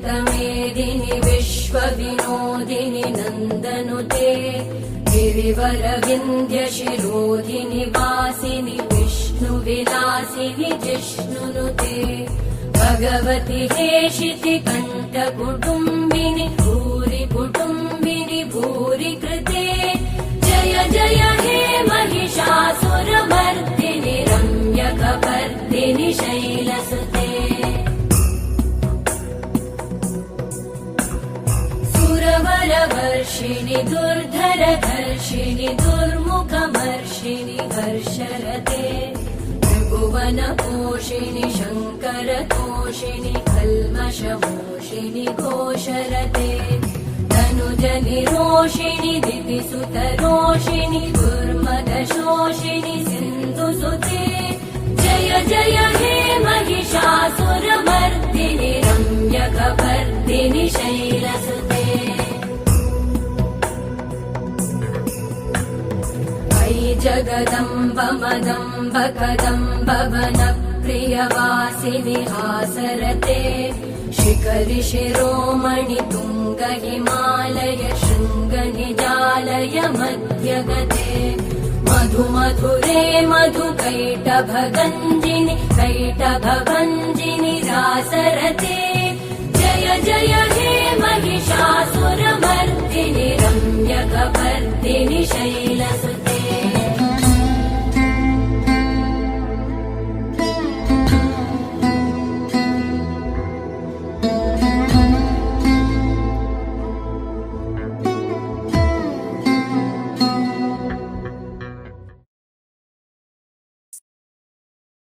अमृतमेदिनि विश्वविनोदिनि नन्दनुते गिरिवरविन्ध्यशिरोधिनि वासिनि विष्णुविलासिनि जिष्णुनुते भगवति हेशिति कण्ठकुटुम्बिनि भूरि कुटुम्बिनि भूरि कृते जय जय हे महिषासुरमर्दिनि रम्यकपर्दिनि शैलसुते सुरवरवर्षिणि दुर्धरधर्षिणि दुर्मुखमर्षिणि हर्षरते त्रिभुवनपोषिणि शङ्करतोषिणि कल्मषमोषिणि घोषरते तनुजनिरोषिणि दिविसुतरोषिणि दुर्मदशोषिणि सिन्धुसुते जय जय हे महिषासुरमर्दिनि रम्यकपर्दिनि शैलसुते अयि जगदम्ब मदम्ब कदम्ब वनप्रियवासिनि हासरते शिखरि शिरोमणि तुङ्ग हिमालय शृङ्ग निजालय मध्यगते मधुमधुरे मधुकैटभगञ्जिनि कैटभभञ्जिनि रासरते जय जय हे महिषासुरमर्दिनि रम्यकपर्दिनि शैलसुते